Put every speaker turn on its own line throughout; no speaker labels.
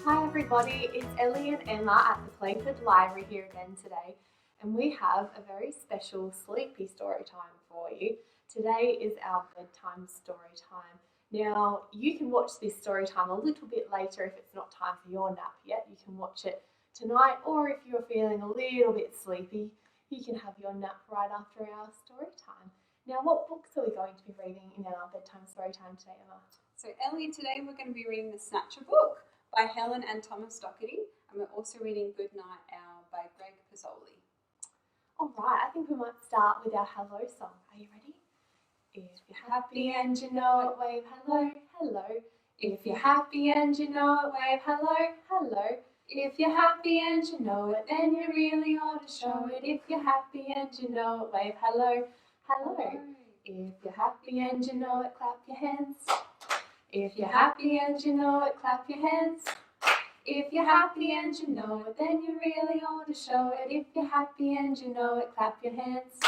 Hi everybody, it's Ellie and Emma at the Playford Library here again today, and we have a very special sleepy story time for you. Today is our bedtime story time. Now, you can watch this story time a little bit later if it's not time for your nap yet. You can watch it tonight, or if you're feeling a little bit sleepy, you can have your nap right after our story time. Now, what books are we going to be reading in our bedtime story time today, Emma?
So Ellie, today we're going to be reading the Snatcher Book by Helen and Thomas Doherty, and we're also reading Good Night Owl by Greg Pizzoli.
Alright, I think we might start with our hello song. Are you ready? If you're happy and you know it, wave hello, hello. If you're happy and you know it, wave hello, hello. If you're happy and you know it, then you really ought to show it. If you're happy and you know it, wave hello, hello. If you're happy and you know it, clap your hands. If you're happy and you know it, clap your hands. If you're happy and you know it, then you really ought to show it. If you're happy and you know it, clap your hands.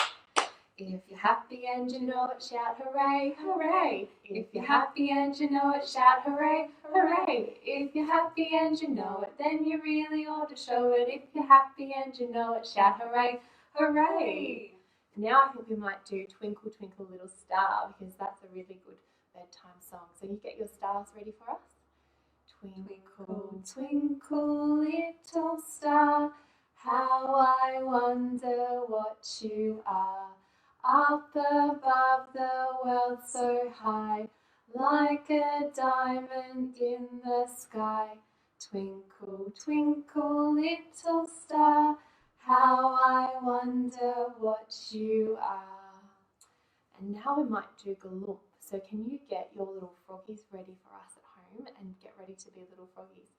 If you're happy and you know it, shout hooray, hooray. If you're happy and you know it, shout hooray, hooray. If you're happy and you know it, then you really ought to show it. If you're happy and you know it, shout hooray, hooray. Now I think we might do Twinkle Twinkle Little Star, because that's a really good bedtime song. So you get your stars ready for us? Twinkle, twinkle, little star, how I wonder what you are. Up above the world so high, like a diamond in the sky. Twinkle, twinkle, little star, how I wonder what you are. And now we might do Galump. So can you get your little froggies ready for us at home and get ready to be little froggies?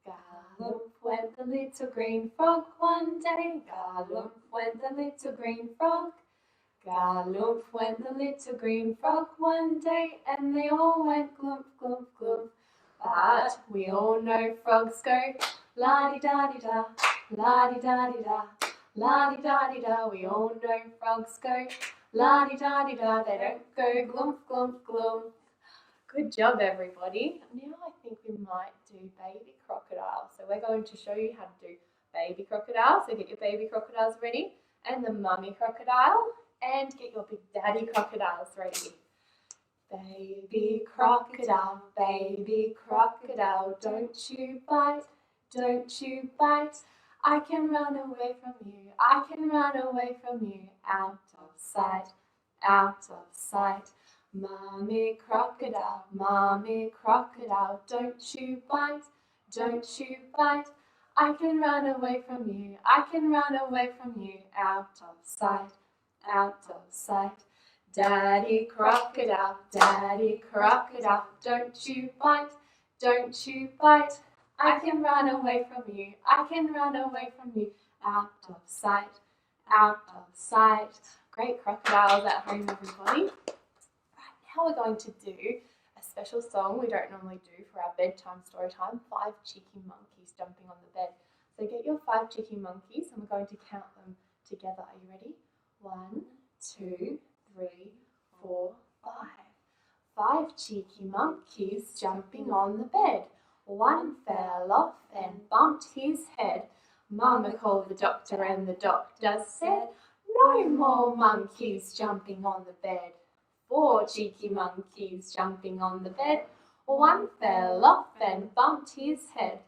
Galump went the little green frog one day. Galump went the little green frog. Galump went the little green frog one day, and they all went glump, glump, glump. But we all know frogs go la-di-da-di-da, la-di-da-di-da, la-di-da-di-da. We all know frogs go la-di-da-di-da, they don't go glump, glump, glump. Good job, everybody. Now I think we might do baby crocodile. So we're going to show you how to do baby crocodile. So get your baby crocodiles ready, and the mummy crocodile, and get your big daddy crocodiles ready. Baby crocodile, don't you bite, don't you bite. I can run away from you, I can run away from you, out of sight, out of sight. Mummy crocodile, don't you bite, don't you bite. I can run away from you, I can run away from you, out of sight, out of sight. Daddy crocodile, don't you bite, don't you bite. I can run away from you, I can run away from you, out of sight, out of sight. Great crocodiles at home, everybody. Right, now we're going to do a special song we don't normally do for our bedtime story time, 5 cheeky monkeys jumping on the bed. So get your 5 cheeky monkeys, and we're going to count them together. Are you ready? 1, 2, 3, 4, 5. 5 cheeky monkeys jumping on the bed. One fell off and bumped his head. Mama called the doctor, and the doctor said, no more monkeys jumping on the bed. 4 cheeky monkeys jumping on the bed. One fell off and bumped his head.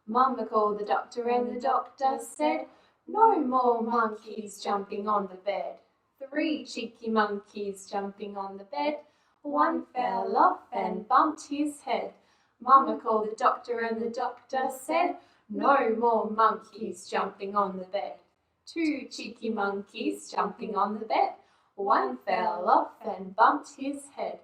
Mama called the doctor, and the doctor said, no more monkeys jumping on the bed. 3 cheeky monkeys jumping on the bed. One fell off and bumped his head. Mama called the doctor, and the doctor said, no more monkeys jumping on the bed. 2 cheeky monkeys jumping on the bed. One fell off and bumped his head.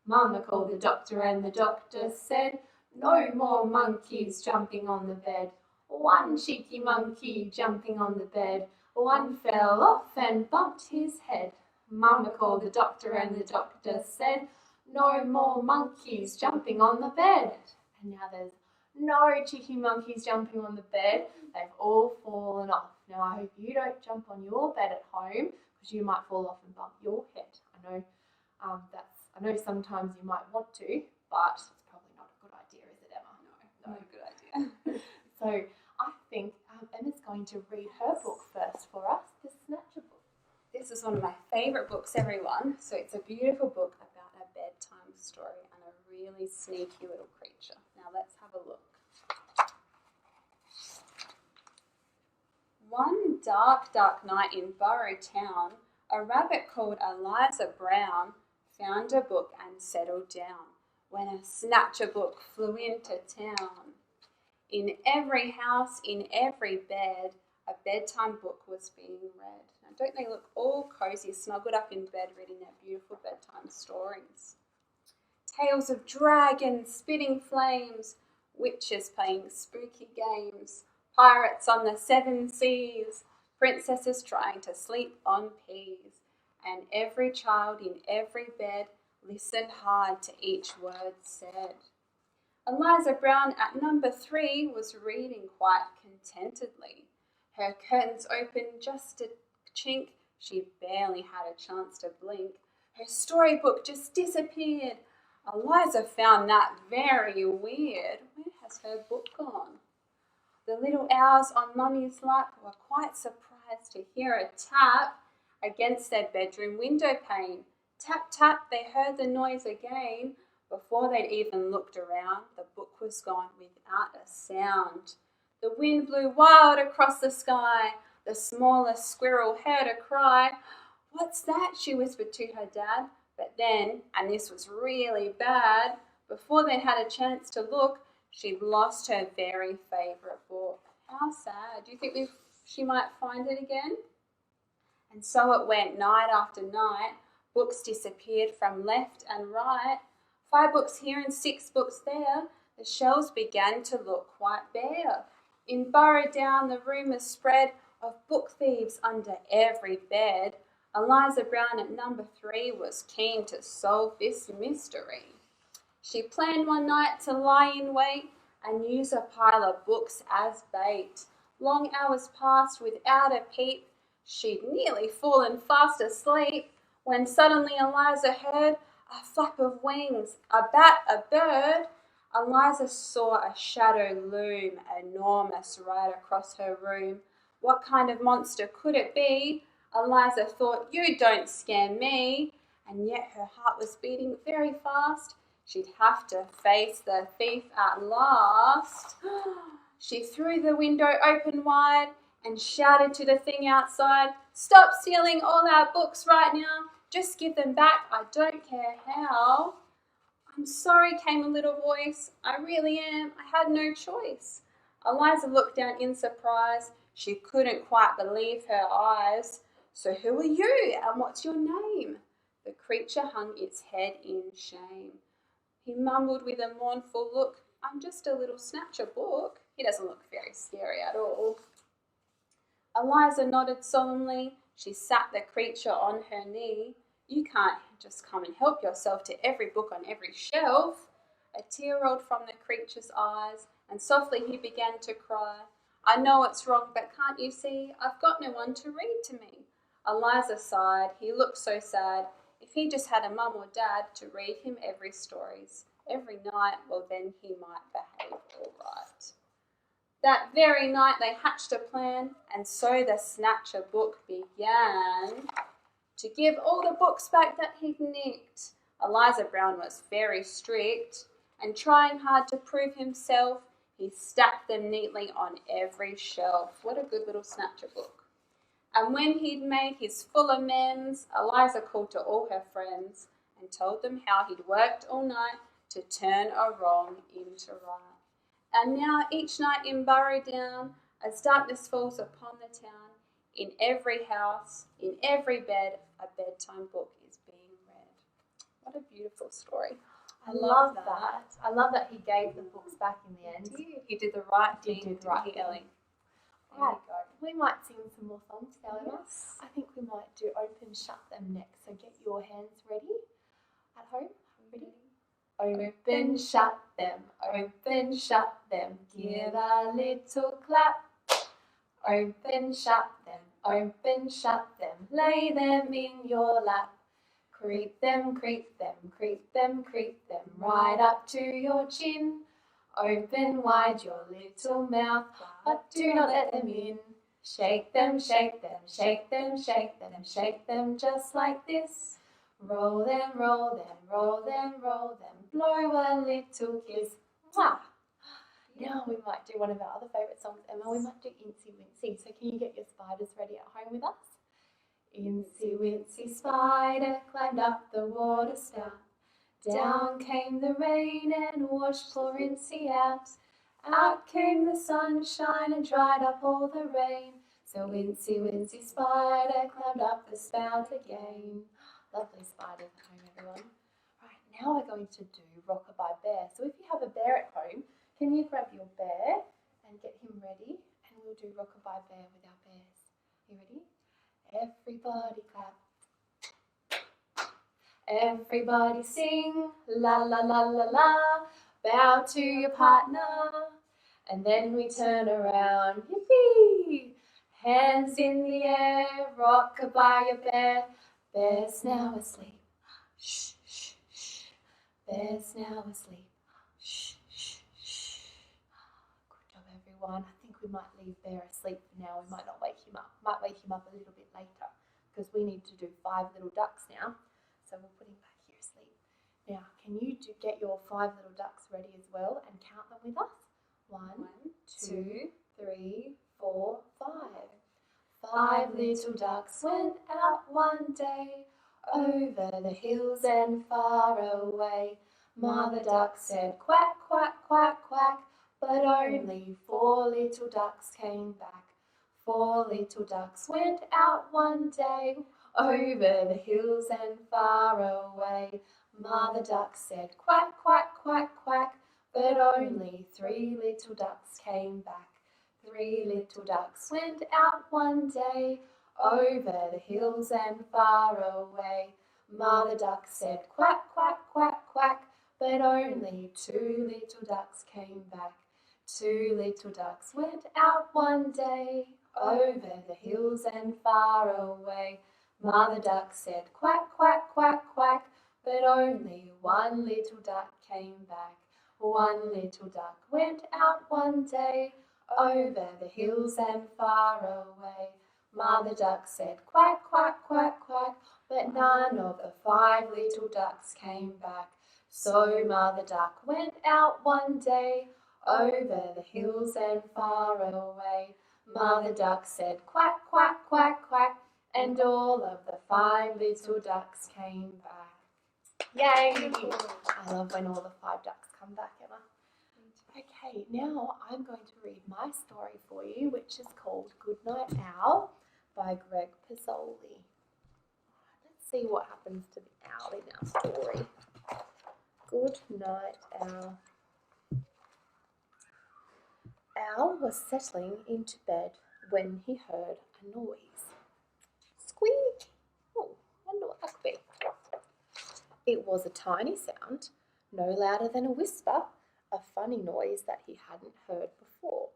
Mama called the doctor, and the doctor said, no more monkeys jumping on the bed. 1 cheeky monkey jumping on the bed. One fell off and bumped his head. Mama called the doctor, and the doctor said, no more monkeys jumping on the bed. And now there's no cheeky monkeys jumping on the bed. They've all fallen off. Now I hope you don't jump on your bed at home, because you might fall off and bump your head. I know sometimes you might want to, but it's probably not a good idea, is it, Emma?
No, not a good idea.
So I think Emma's going to read her book first for us, the Snatcher Book.
This is one of my favourite books, everyone. So it's a beautiful book about a bedtime story and a really sneaky little creature. Now let's have a look. One dark, dark night in Borough Town, a rabbit called Eliza Brown found a book and settled down when a Snatcher Book flew into town. In every house, in every bed, a bedtime book was being read. Now, don't they look all cosy, snuggled up in bed, reading their beautiful bedtime stories? Tales of dragons spitting flames, witches playing spooky games, pirates on the seven seas, princesses trying to sleep on peas, and every child in every bed listened hard to each word said. Eliza Brown at number 3 was reading quite contentedly. Her curtains opened just a chink, she barely had a chance to blink. Her storybook just disappeared. Eliza found that very weird. Where has her book gone? The little owls on Mummy's lap were quite surprised to hear a tap against their bedroom window pane. Tap, tap, they heard the noise again. Before they'd even looked around, the book was gone without a sound. The wind blew wild across the sky. The smallest squirrel heard a cry. "What's that?" she whispered to her dad. But then, and this was really bad, before they'd had a chance to look, she'd lost her very favourite book. How sad. Do you think she might find it again? And so it went night after night. Books disappeared from left and right. 5 books here and 6 books there. The shelves began to look quite bare. In Borough Down the rumours spread of book thieves under every bed. Eliza Brown at number 3 was keen to solve this mystery. She planned one night to lie in wait and use a pile of books as bait. Long hours passed without a peep. She'd nearly fallen fast asleep when suddenly Eliza heard a flap of wings, a bat, a bird. Eliza saw a shadow loom, enormous, right across her room. What kind of monster could it be? Eliza thought, "You don't scare me." And yet her heart was beating very fast. She'd have to face the thief at last. She threw the window open wide and shouted to the thing outside, "Stop stealing all our books right now. Just give them back, I don't care how." "I'm sorry," came a little voice. "I really am. I had no choice." Eliza looked down in surprise. She couldn't quite believe her eyes. "So who are you and what's your name?" The creature hung its head in shame. He mumbled with a mournful look, "I'm just a little Snatcher Book." He doesn't look very scary at all. Eliza nodded solemnly. She sat the creature on her knee. "You can't just come and help yourself to every book on every shelf." A tear rolled from the creature's eyes, and softly he began to cry. "I know it's wrong, but can't you see? I've got no one to read to me." Eliza sighed. He looked so sad. If he just had a mum or dad to read him every night, well then he might behave all right. That very night they hatched a plan, and so the Snatcher Book began to give all the books back that he'd nicked. Eliza Brown was very strict, and trying hard to prove himself, he stacked them neatly on every shelf. What a good little Snatcher Book. And when he'd made his full amends, Eliza called to all her friends and told them how he'd worked all night to turn a wrong into right. And now each night in Borough Down, as darkness falls upon the town, in every house, in every bed, a bedtime book is being read. What a beautiful story.
I love that. I love that he gave the books back in the end.
He did the right thing.
He did the right thing.
Ellie.
Right. We might sing some more songs now, Emma.
Yes.
I think we might do Open, Shut Them next. So get your hands ready at home. Ready? Open, shut them. Open, shut them. Give a little clap. Open, shut them. Open, shut them. Lay them in your lap. Creep them, creep them, creep them, creep them, right up to your chin. Open wide your little mouth, but do not let them in. Shake them, shake them, shake them, shake them, shake them just like this. Roll them, roll them, roll them, roll them, blow a little kiss. Mwah! Now we might do one of our other favourite songs, Emma. We might do Incy Wincy. So can you get your spiders ready at home with us? Incy Wincy Spider climbed up the water spout. Down came the rain and washed poor Incy out. Out came the sunshine and dried up all the rain. So Incy Wincy Spider climbed up the spout again. Lovely spiders at home, everyone. Right, now we're going to do Rockabye Bear. So if you have a bear at home, can you grab your bear and get him ready? And we'll do Rockabye Bear with our bears. You ready? Everybody clap. Everybody sing, la la la la la. Bow to your partner, and then we turn around. Yippee! Hands in the air, rock-a-bye your bear. Bear's now asleep. Shh, shh, shh. Bear's now asleep. Shh, shh, shh. Good job, everyone. I think we might leave Bear asleep for now. We might not wake him up. Might wake him up a little bit later because we need to do 5 little ducks now. So we'll put him back here asleep. Now, can you get your 5 little ducks ready as well and count them with us? 1, 2, 3, 4, 5. 5 little ducks went out one day, over the hills and far away. Mother duck said quack, quack, quack, quack, but only 4 little ducks came back. 4 little ducks went out one day, over the hills and far away. Mother duck said quack, quack, quack, quack, but only 3 little ducks came back. 3 little ducks went out one day, over the hills and far away. Mother duck said quack, quack, quack, quack, but only 2 little ducks came back. 2 little ducks went out one day, over the hills and far away. Mother duck said quack, quack, quack, quack, but only 1 little duck came back. 1 little duck went out one day, over the hills and far away. Mother duck said quack, quack, quack, quack, but none of the 5 little ducks came back. So Mother duck went out one day, over the hills and far away. Mother duck said quack, quack, quack, quack, and all of the 5 little ducks came back. Yay! I love when all the 5 ducks come back, Emma. Okay, now I'm going to read my story for you, which is called Goodnight Owl by Greg Pizzoli. Let's see what happens to the owl in our story. Goodnight Owl. Owl was settling into bed when he heard a noise. Squeak! Oh, I wonder what that could be. It was a tiny sound, no louder than a whisper, a funny noise that he hadn't heard before.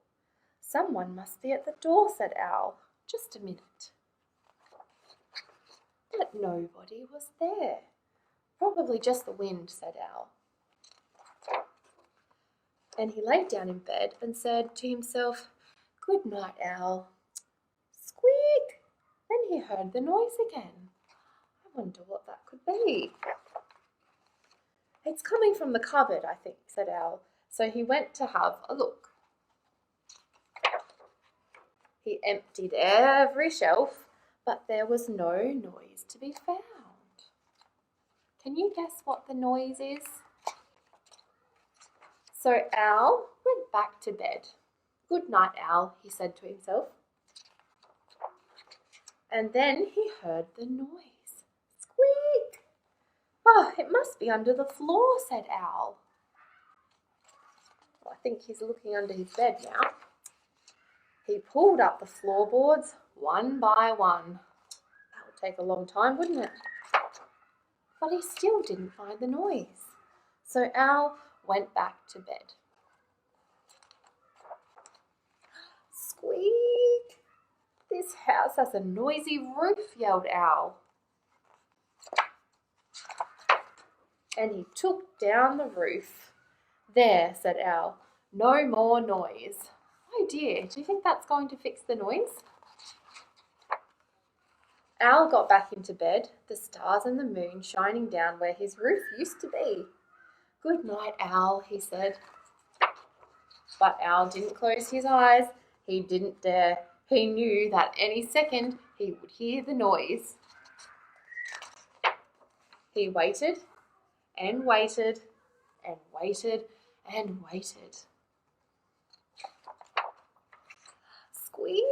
Someone must be at the door, said Owl. Just a minute. But nobody was there. Probably just the wind, said Owl. And he lay down in bed and said to himself, Good night, Owl. Squeak! Then he heard the noise again. I wonder what that could be. It's coming from the cupboard, I think, said Owl. So he went to have a look. He emptied every shelf, but there was no noise to be found. Can you guess what the noise is? So Owl went back to bed. Good night, Owl, he said to himself. And then he heard the noise. Squeak! Oh, it must be under the floor, said Owl. Well, I think he's looking under his bed now. He pulled up the floorboards one by one. That would take a long time, wouldn't it? But he still didn't find the noise. So Owl went back to bed. Squeak! This house has a noisy roof, yelled Owl. And he took down the roof. There, said Owl, No more noise. Oh dear, do you think that's going to fix the noise? Owl got back into bed, the stars and the moon shining down where his roof used to be. Good night, Owl, he said. But Owl didn't close his eyes. He didn't dare. He knew that any second he would hear the noise. He waited and waited and waited and waited. Squeak!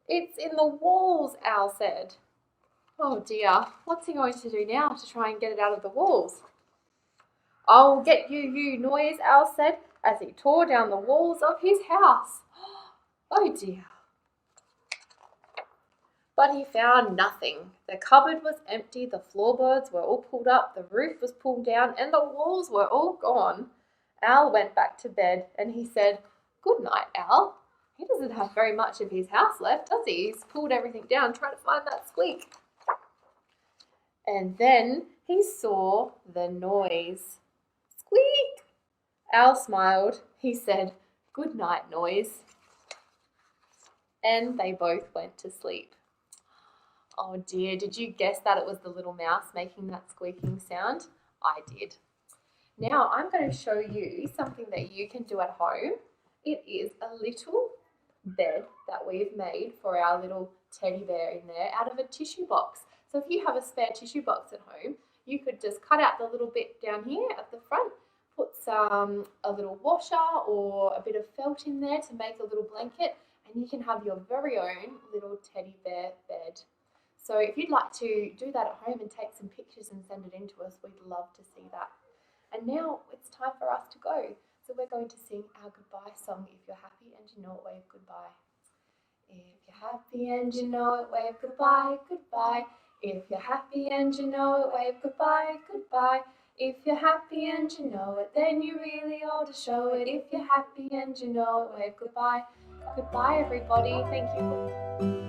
It's in the walls, Owl said. Oh dear, what's he going to do now to try and get it out of the walls? I'll get you, you noise, Owl said, as he tore down the walls of his house. Oh dear. But he found nothing. The cupboard was empty, the floorboards were all pulled up, the roof was pulled down, and the walls were all gone. Owl went back to bed and he said, Good night, Owl. He doesn't have very much of his house left, does he? He's pulled everything down trying to find that squeak. And then he saw the noise. Squeak! Owl smiled. He said, Good night, noise. And they both went to sleep. Oh dear, did you guess that it was the little mouse making that squeaking sound? I did. Now I'm going to show you something that you can do at home. It is a little bed that we've made for our little teddy bear in there out of a tissue box. So if you have a spare tissue box at home, you could just cut out the little bit down here at the front, put a little washer or a bit of felt in there to make a little blanket, and you can have your very own little teddy bear bed. So if you'd like to do that at home and take some pictures and send it in to us, we'd love to see that. And now it's time for us to go. So we're going to sing our goodbye song. If you're happy and you know it, wave goodbye. If you're happy and you know it, wave goodbye, goodbye. If you're happy and you know it, wave goodbye, goodbye. If you're happy and you know it, then you really ought to show it. If you're happy and you know it, wave goodbye. Goodbye, everybody. Thank you for